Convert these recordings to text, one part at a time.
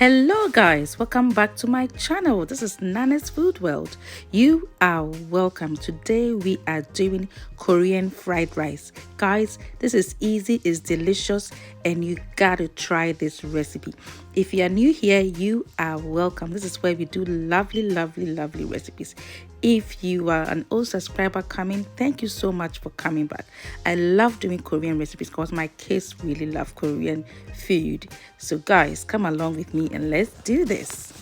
Hello guys, welcome back to my channel. This is Nana's Food World. You are welcome. Today we are doing Korean fried rice. Guys, this is easy, it's delicious, and you gotta try this recipe. If you are new here, you are welcome. This is where we do lovely recipes. If you are an old subscriber coming, thank you so much for coming back. I love doing Korean recipes because my kids really love Korean food. So guys, come along with me and let's do this.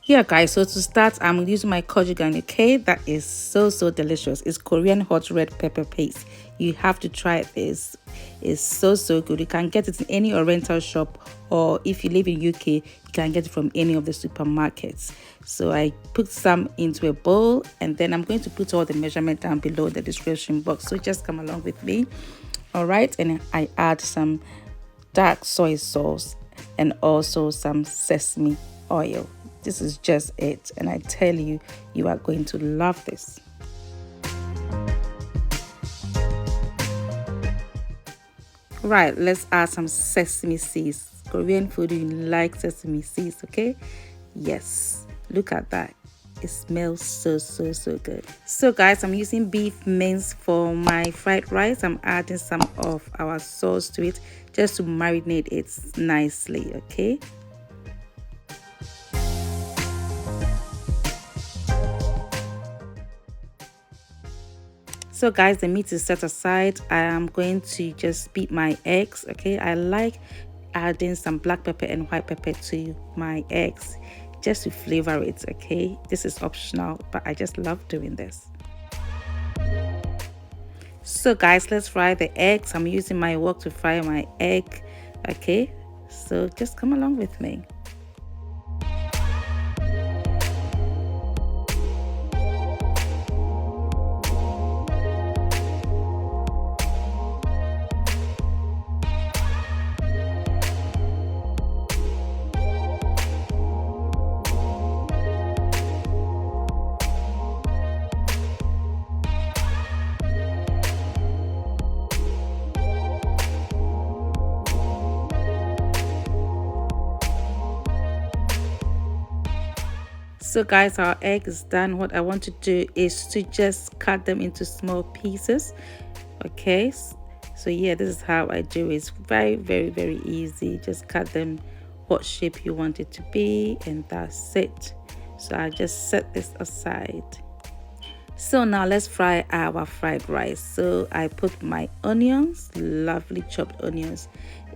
Yeah guys, so to start, I'm using my Gochujang, okay? That is so delicious. It's Korean hot red pepper paste. You have to try this. It's so good. You can get it in any Oriental shop, or if you live in UK, you can get it from any of the supermarkets. So I put some into a bowl, and then I'm going to put all the measurement down below in the description box. So just come along with me. All right, and I add some dark soy sauce and also some sesame oil. This is just it, and I tell you, you are going to love this. Right, let's add some sesame seeds. Korean food, you like sesame seeds, okay? Yes, look at that. It smells so good. So guys, I'm using beef mince for my fried rice. I'm adding some of our sauce to it just to marinate it nicely, okay? So guys, the meat is set aside. I am going to just beat my eggs, okay? I like adding some black pepper and white pepper to my eggs just to flavor it, okay? This is optional, but I just love doing this. So guys, let's fry the eggs. I'm using my wok to fry my egg, okay? So just come along with me. So guys, our egg is done. What I want to do is to just cut them into small pieces, okay? So yeah, this is how I do it. It's very easy. Just cut them what shape you want it to be, and that's it. So I just set this aside. So now let's fry our fried rice. So I put my onions, lovely chopped onions,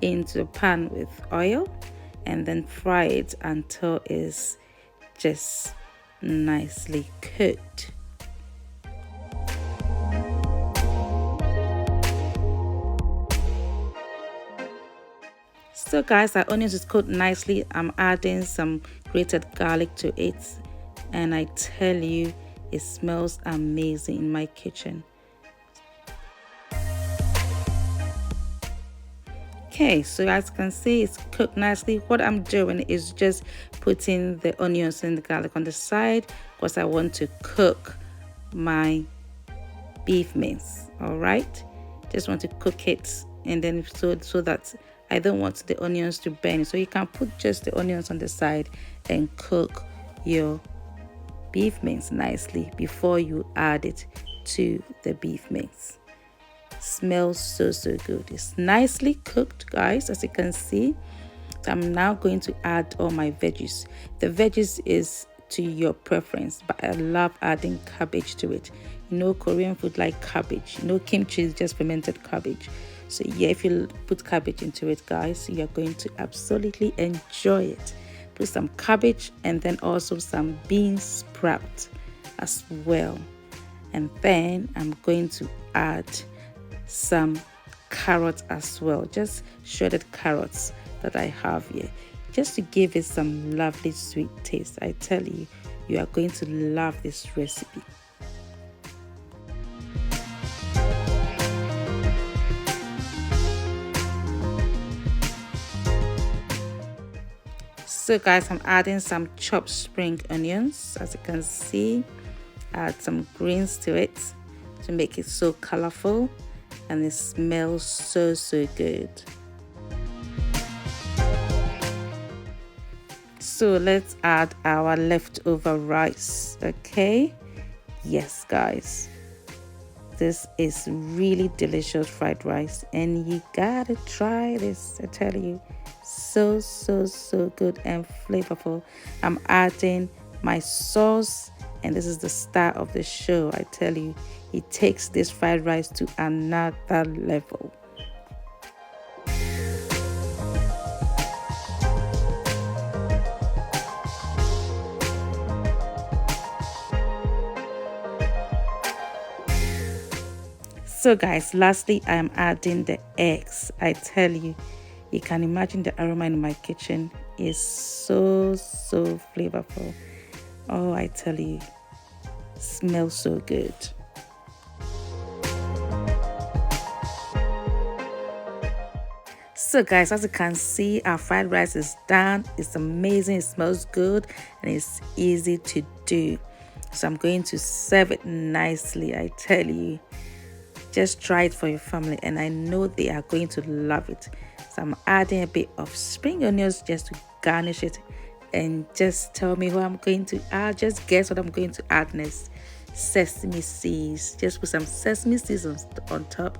into a pan with oil, and then fry it until it's just nicely cooked. So guys, our onions is cooked nicely. I'm adding some grated garlic to it, and I tell you, it smells amazing in my kitchen. Okay, so as you can see, it's cooked nicely. What I'm doing is just putting the onions and the garlic on the side because I want to cook my beef mince. All right, just want to cook it, and then so that I don't want the onions to burn. So you can put just the onions on the side and cook your beef mince nicely before you add it to the beef mince. Smells so good. It's nicely cooked, guys, as you can see. I'm now going to add all my veggies. The veggies is to your preference, but I love adding cabbage to it. You know, Korean food like cabbage. You know, kimchi is just fermented cabbage. So yeah, if you put cabbage into it, guys, you're going to absolutely enjoy it. Put some cabbage and then also some bean sprout as well. And then I'm going to add some carrots as well, just shredded carrots that I have here, just to give it some lovely sweet taste. I tell you, you are going to love this recipe. So guys, I'm adding some chopped spring onions. As you can see, add some greens to it to make it so colorful. and it smells so good. So let's add our leftover rice. Okay, yes guys, this is really delicious fried rice and you gotta try this. I tell you, so good and flavorful. I'm adding my sauce, and this is the star of the show. I tell you, it takes this fried rice to another level. So guys, lastly, I am adding the eggs. I tell you, you can imagine the aroma in my kitchen is so flavorful. Oh, I tell you, smells so good. So guys, as you can see, our fried rice is done. It's amazing, it smells good, and it's easy to do. So I'm going to serve it nicely. I tell you, just try it for your family, and I know they are going to love it. So I'm adding a bit of spring onions just to garnish it, and just tell me what I'm going to add. Just guess what I'm going to add next. Sesame seeds. Just put some sesame seeds on top,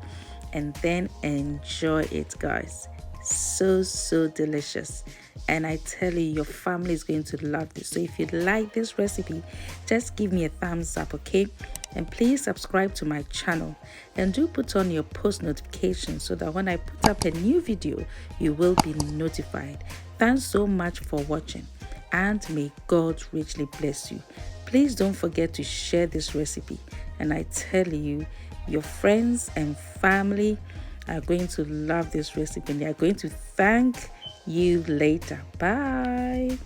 and then enjoy it, guys. So delicious, and I tell you, your family is going to love this. So if you like this recipe, just give me a thumbs up, okay? And please subscribe to my channel, and do put on your post notifications so that when I put up a new video, you will be notified. Thanks so much for watching, and may God richly bless you. Please don't forget to share this recipe, and I tell you, your friends and family are going to love this recipe, and they are going to thank you later. Bye.